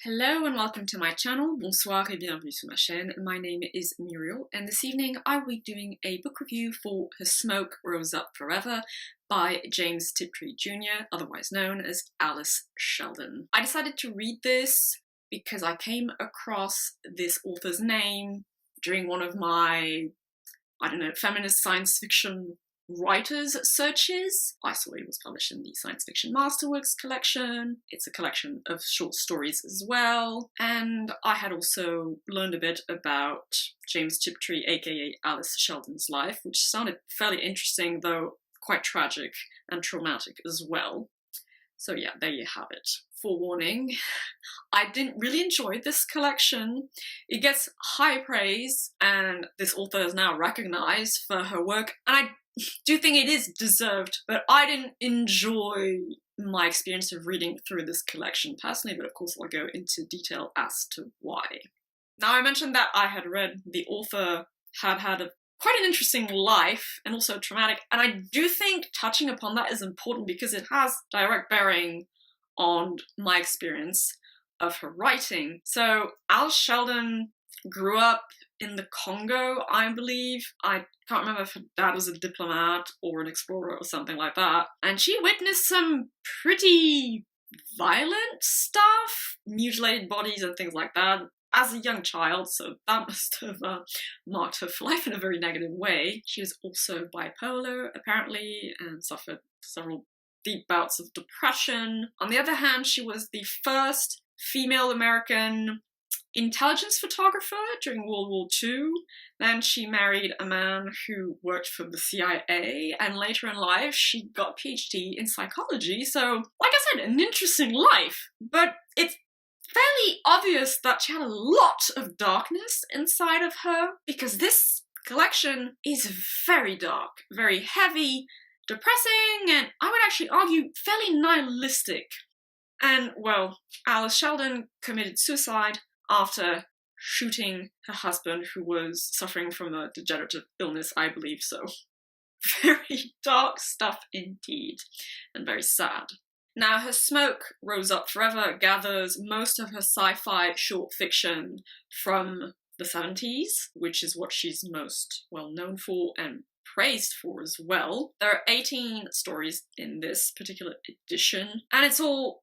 Hello and welcome to my channel. Bonsoir et bienvenue sur ma chaîne. My name is Muriel and this evening I will be doing a book review for Her Smoke Rose Up Forever by James Tiptree Jr., otherwise known as Alice Sheldon. I decided to read this because I came across this author's name during one of my, feminist science fiction writers searches. I saw it was published in the science fiction Masterworks collection. It's a collection of short stories as well. And I had also learned a bit about James Tiptree, aka Alice Sheldon's life, which sounded fairly interesting, though quite tragic and traumatic as well. So yeah, there you have it. Forewarning, I didn't really enjoy this collection. It gets high praise, and this author is now recognized for her work, and I do think it is deserved, but I didn't enjoy my experience of reading through this collection personally, but of course I'll go into detail as to why. Now, I mentioned that I had read the author had quite an interesting life and also traumatic, and I do think touching upon that is important because it has direct bearing on my experience of her writing. So Alice Sheldon grew up in the Congo, I believe. I can't remember if her dad was a diplomat or an explorer or something like that. And she witnessed some pretty violent stuff, mutilated bodies and things like that, as a young child, so that must have marked her life in a very negative way. She was also bipolar, apparently, and suffered several deep bouts of depression. On the other hand, she was the first female American intelligence photographer during World War II. Then she married a man who worked for the CIA, and later in life she got a PhD in psychology. So, like I said, an interesting life. But it's fairly obvious that she had a lot of darkness inside of her, because this collection is very dark, very heavy, depressing, and I would actually argue fairly nihilistic. And, well, Alice Sheldon committed suicide after shooting her husband, who was suffering from a degenerative illness, I believe so. Very dark stuff indeed, and very sad. Now, Her Smoke Rose Up Forever gathers most of her sci-fi short fiction from the 70s, which is what she's most well known for and praised for as well. There are 18 stories in this particular edition, and it's all,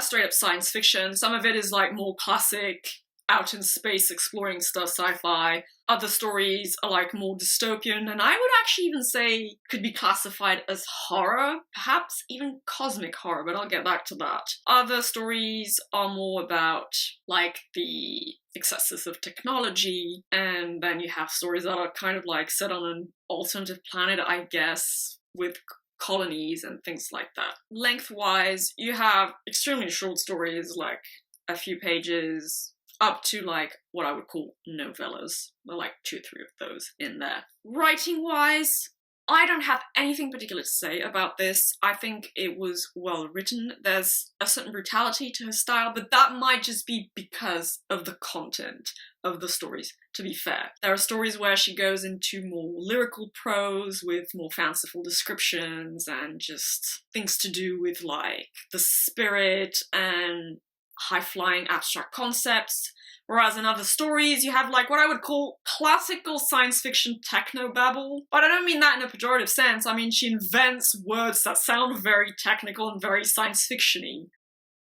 straight up science fiction. Some of it is like more classic, out in space exploring stuff, sci-fi. Other stories are like more dystopian, and I would actually even say could be classified as horror, perhaps even cosmic horror, but I'll get back to that. Other stories are more about like the excesses of technology, and then you have stories that are kind of like set on an alternative planet, I guess, with colonies and things like that. Lengthwise, you have extremely short stories, like a few pages, up to like what I would call novellas. There are like 2 or 3 of those in there. Writing-wise, I don't have anything particular to say about this. I think it was well written. There's a certain brutality to her style, but that might just be because of the content of the stories, to be fair. There are stories where she goes into more lyrical prose with more fanciful descriptions and just things to do with like the spirit and high-flying abstract concepts, whereas in other stories you have like what I would call classical science fiction technobabble. But I don't mean that in a pejorative sense. I mean she invents words that sound very technical and very science fiction-y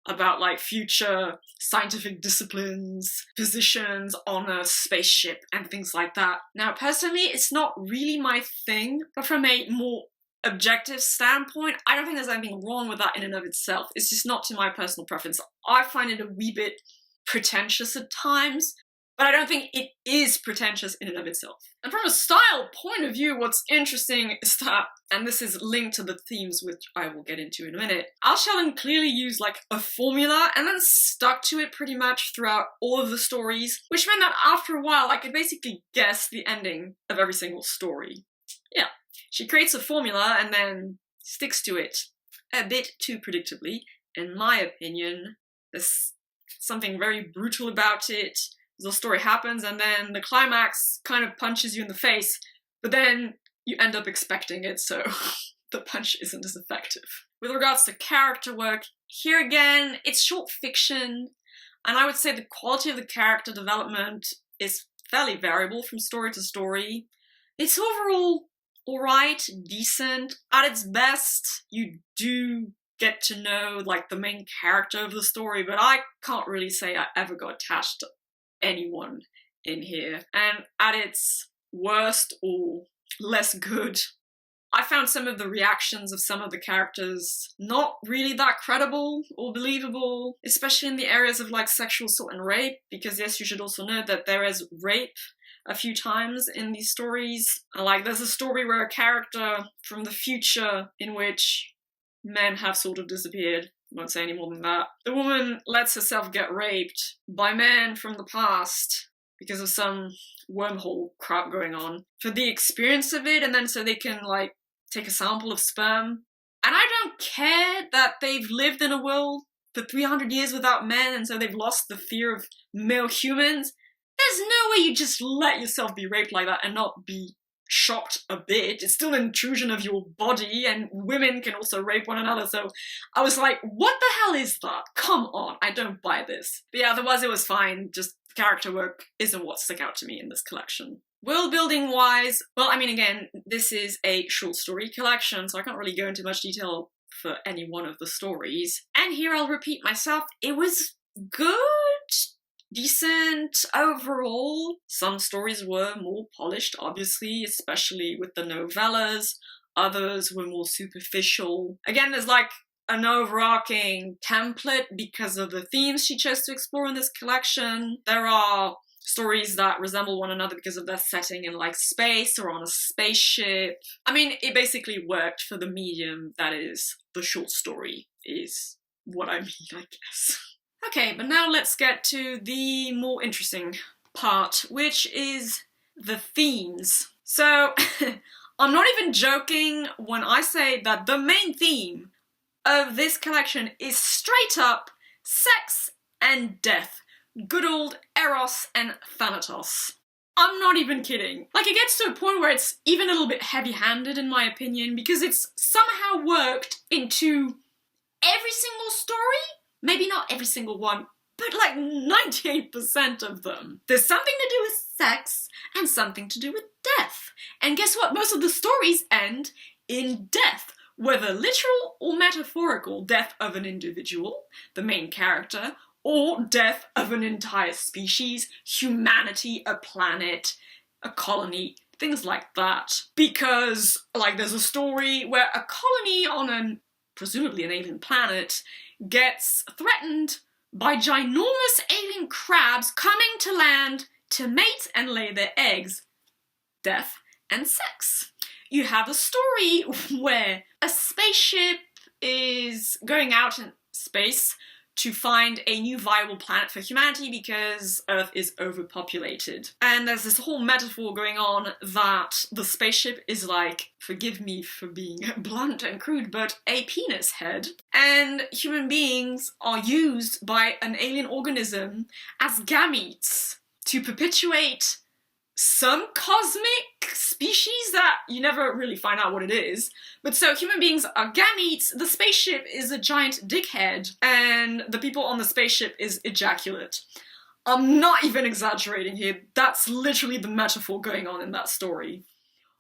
about like future scientific disciplines, positions on a spaceship and things like that. Now personally, it's not really my thing, but from a more objective standpoint, I don't think there's anything wrong with that in and of itself. It's just not to my personal preference. I find it a wee bit pretentious at times, but I don't think it is pretentious in and of itself. And from a style point of view, what's interesting is that, and this is linked to the themes which I will get into in a minute, Alice Sheldon clearly used like a formula and then stuck to it pretty much throughout all of the stories, which meant that after a while I could basically guess the ending of every single story. Yeah. She creates a formula and then sticks to it a bit too predictably, in my opinion. There's something very brutal about it. The story happens and then the climax kind of punches you in the face, but then you end up expecting it, so the punch isn't as effective. With regards to character work, here again, it's short fiction. And I would say the quality of the character development is fairly variable from story to story. It's overall alright, decent. At its best, you do get to know like the main character of the story, but I can't really say I ever got attached to anyone in here. And at its worst or less good, I found some of the reactions of some of the characters not really that credible or believable, especially in the areas of like sexual assault and rape, because yes, you should also know that there is rape a few times in these stories. Like there's a story where a character from the future in which men have sort of disappeared. I won't say any more than that. The woman lets herself get raped by men from the past because of some wormhole crap going on for the experience of it, and then so they can like take a sample of sperm. And I don't care that they've lived in a world for 300 years without men, and so they've lost the fear of male humans. There's no way you just let yourself be raped like that and not be shocked a bit. It's still an intrusion of your body, and women can also rape one another, so I was like, what the hell is that? Come on, I don't buy this. But yeah, otherwise it was fine, just character work isn't what stuck out to me in this collection. World building wise, well, I mean, again, this is a short story collection, so I can't really go into much detail for any one of the stories. And here I'll repeat myself, it was good, decent overall. Some stories were more polished, obviously, especially with the novellas. Others were more superficial. Again, there's like an overarching template because of the themes she chose to explore in this collection. There are stories that resemble one another because of their setting in like space or on a spaceship. I mean, it basically worked for the medium that is the short story, is what I mean, I guess. Okay, but now let's get to the more interesting part, which is the themes. So, I'm not even joking when I say that the main theme of this collection is straight up sex and death. Good old Eros and Thanatos. I'm not even kidding. Like, it gets to a point where it's even a little bit heavy-handed in my opinion, because it's somehow worked into every single story. Maybe not every single one, but like 98% of them. There's something to do with sex and something to do with death. And guess what? Most of the stories end in death. Whether literal or metaphorical, death of an individual, the main character, or death of an entire species, humanity, a planet, a colony, things like that. Because, like, there's a story where a colony on presumably an alien planet gets threatened by ginormous alien crabs coming to land to mate and lay their eggs. Death and sex. You have a story where a spaceship is going out in space to find a new viable planet for humanity because Earth is overpopulated. And there's this whole metaphor going on that the spaceship is like, forgive me for being blunt and crude, but a penis head. And human beings are used by an alien organism as gametes to perpetuate some cosmic species that you never really find out what it is. But so human beings are gametes, the spaceship is a giant dickhead, and the people on the spaceship is ejaculate. I'm not even exaggerating here, that's literally the metaphor going on in that story.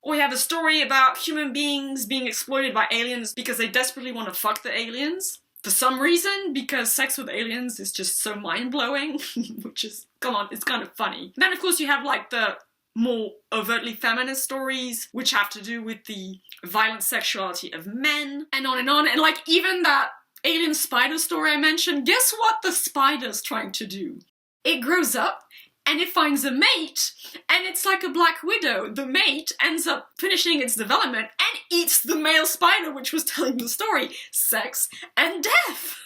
Or we have a story about human beings being exploited by aliens because they desperately want to fuck the aliens. For some reason, because sex with aliens is just so mind-blowing, which is, come on, it's kind of funny. Then of course you have like the more overtly feminist stories, which have to do with the violent sexuality of men, and on, and like even that alien spider story I mentioned, guess what the spider's trying to do? It grows up, and it finds a mate, and it's like a black widow. The mate ends up finishing its development and eats the male spider which was telling the story. Sex and death.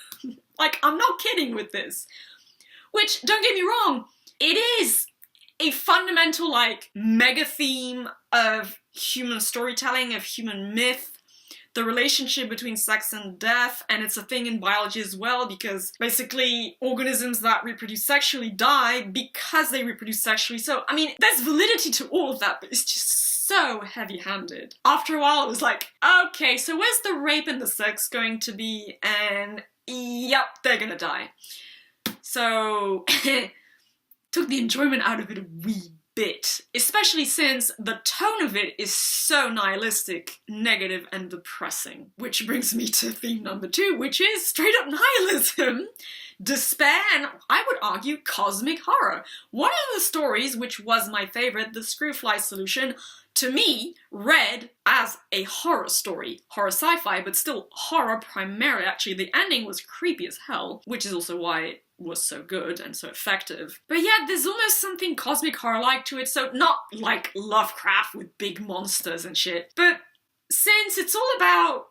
Like, I'm not kidding with this. Which, don't get me wrong, it is a fundamental, like, mega theme of human storytelling, of human myth, the relationship between sex and death, and it's a thing in biology as well, because basically organisms that reproduce sexually die because they reproduce sexually. So, I mean, there's validity to all of that, but it's just so heavy-handed. After a while, it was like, okay, so where's the rape and the sex going to be? And yep, they're gonna die. So, took the enjoyment out of it a wee bit, especially since the tone of it is so nihilistic, negative, and depressing. Which brings me to theme number 2, which is straight up nihilism, despair, and I would argue cosmic horror. One of the stories, which was my favourite, The Screwfly Solution, to me, read as a horror story. Horror sci-fi, but still horror primarily. Actually, the ending was creepy as hell, which is also why it was so good and so effective. But yeah, there's almost something cosmic horror-like to it, so not like Lovecraft with big monsters and shit, but since it's all about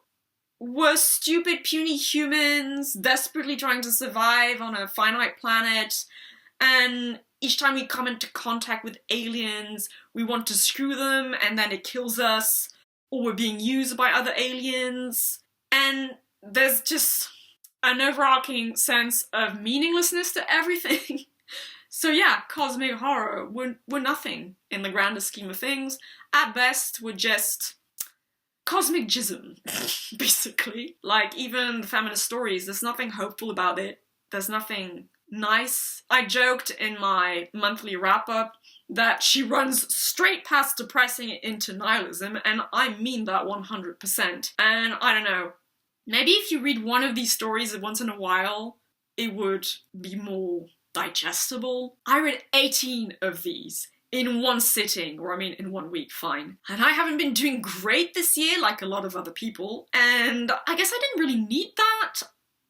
we're stupid, puny humans desperately trying to survive on a finite planet, and each time we come into contact with aliens, we want to screw them, and then it kills us, or we're being used by other aliens, and there's just an overarching sense of meaninglessness to everything. So yeah, cosmic horror, we're nothing in the grander scheme of things. At best, we're just cosmic jism, basically. Like, even the feminist stories, there's nothing hopeful about it. There's nothing nice. I joked in my monthly wrap-up that she runs straight past depressing into nihilism, and I mean that 100%. And I don't know, maybe if you read one of these stories once in a while, it would be more digestible. I read 18 of these in one sitting, or I mean in 1 week, fine. And I haven't been doing great this year, like a lot of other people, and I guess I didn't really need that.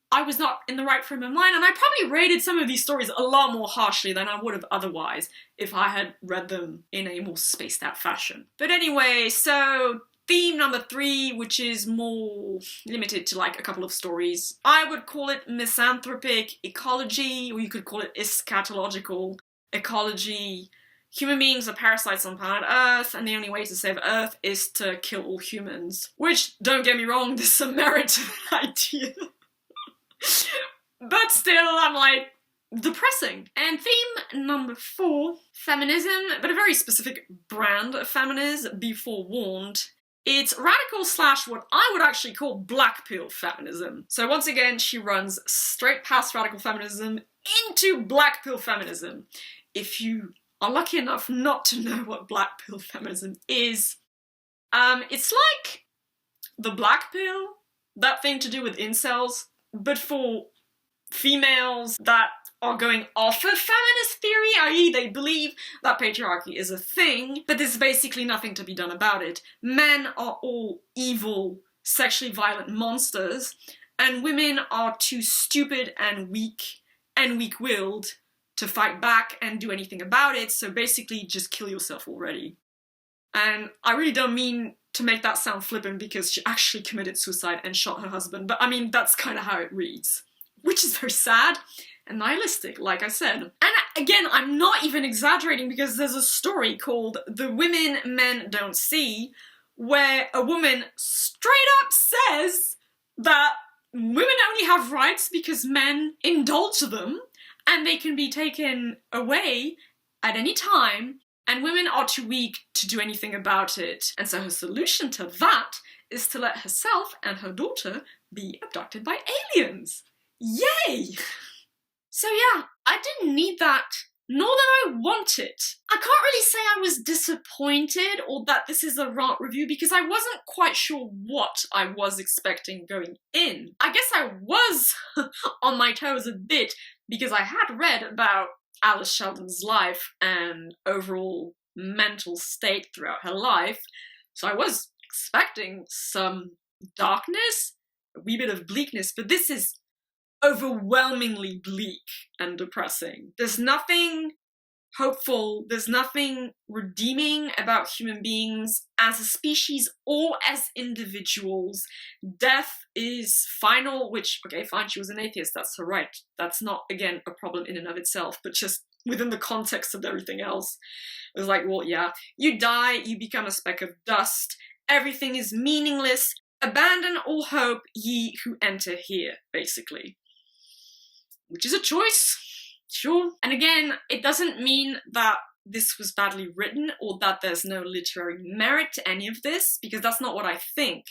I was not in the right frame of mind, and I probably rated some of these stories a lot more harshly than I would have otherwise if I had read them in a more spaced out fashion. But anyway, so theme number 3, which is more limited to like a couple of stories. I would call it misanthropic ecology, or you could call it eschatological ecology. Human beings are parasites on planet Earth, and the only way to save Earth is to kill all humans. Which, don't get me wrong, there's some merit to that idea. But still, I'm like, depressing. And theme number 4, feminism, but a very specific brand of feminism, be forewarned. It's radical / what I would actually call black pill feminism. So once again, she runs straight past radical feminism into black pill feminism. If you are lucky enough not to know what black pill feminism is, it's like the black pill, that thing to do with incels, but for females that are going off of feminist theory, i.e. they believe that patriarchy is a thing, but there's basically nothing to be done about it. Men are all evil, sexually violent monsters, and women are too stupid and weak-willed to fight back and do anything about it, so basically just kill yourself already. And I really don't mean to make that sound flippant because she actually committed suicide and shot her husband, but I mean, that's kind of how it reads. Which is very sad and nihilistic, like I said. And again, I'm not even exaggerating because there's a story called The Women Men Don't See, where a woman straight up says that women only have rights because men indulge them, and they can be taken away at any time, and women are too weak to do anything about it. And so her solution to that is to let herself and her daughter be abducted by aliens. Yay! So yeah, I didn't need that, nor did I want it. I can't really say I was disappointed or that this is a rant review because I wasn't quite sure what I was expecting going in. I guess I was on my toes a bit because I had read about Alice Sheldon's life and overall mental state throughout her life, so I was expecting some darkness, a wee bit of bleakness, but this is overwhelmingly bleak and depressing. There's nothing hopeful, there's nothing redeeming about human beings as a species or as individuals. Death is final, which, okay, fine, she was an atheist, that's her right. That's not, again, a problem in and of itself, but just within the context of everything else. It was like, well, yeah, you die, you become a speck of dust, everything is meaningless, abandon all hope, ye who enter here, basically. Which is a choice, sure. And again, it doesn't mean that this was badly written or that there's no literary merit to any of this, because that's not what I think.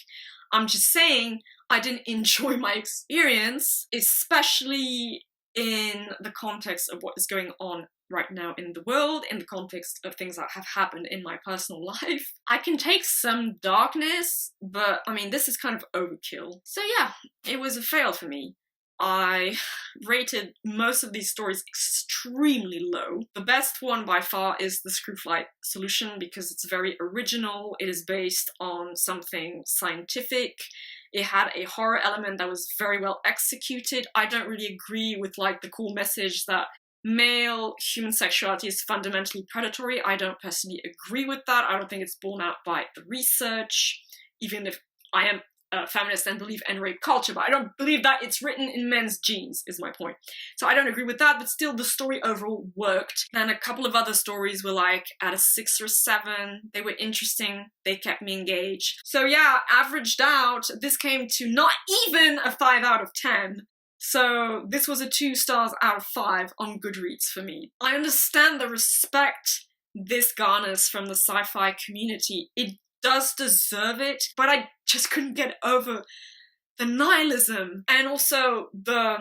I'm just saying I didn't enjoy my experience, especially in the context of what is going on right now in the world, in the context of things that have happened in my personal life. I can take some darkness, but I mean, this is kind of overkill. So yeah, it was a fail for me. I rated most of these stories extremely low. The best one by far is the Screwflight Solution because it's very original. It is based on something scientific. It had a horror element that was very well executed. I don't really agree with like the cool message that male human sexuality is fundamentally predatory. I don't personally agree with that. I don't think it's borne out by the research, even if I am a feminist and believe in rape culture, but I don't believe that it's written in men's genes, is my point. So I don't agree with that, but still the story overall worked. And a couple of other stories were like at a 6 or 7. They were interesting. They kept me engaged. So yeah, averaged out, this came to not even a 5 out of 10. So this was a 2 stars out of 5 on Goodreads for me. I understand the respect this garners from the sci-fi community. It does deserve it, but I just couldn't get over the nihilism and also the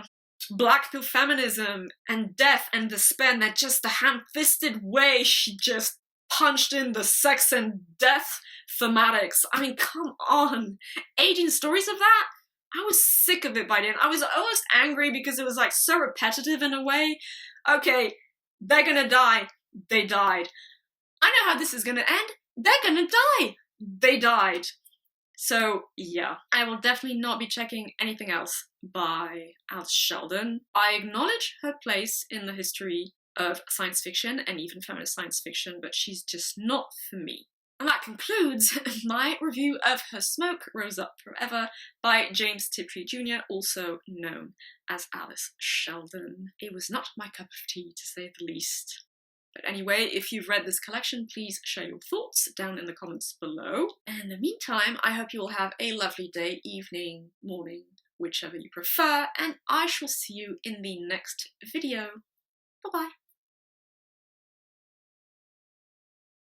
black pill feminism and death and despair, and that just the ham-fisted way she just punched in the sex and death thematics. I mean, come on. 18 stories of that? I was sick of it by then. I was almost angry because it was like so repetitive in a way. Okay, they're gonna die. They died. I know how this is gonna end. They're gonna die. They died. So yeah, I will definitely not be checking anything else by Alice Sheldon. I acknowledge her place in the history of science fiction and even feminist science fiction, but she's just not for me. And that concludes my review of Her Smoke Rose Up Forever by James Tiptree Jr., also known as Alice Sheldon. It was not my cup of tea, to say the least. But anyway, if you've read this collection, please share your thoughts down in the comments below. And in the meantime, I hope you will have a lovely day, evening, morning, whichever you prefer, and I shall see you in the next video. Bye-bye.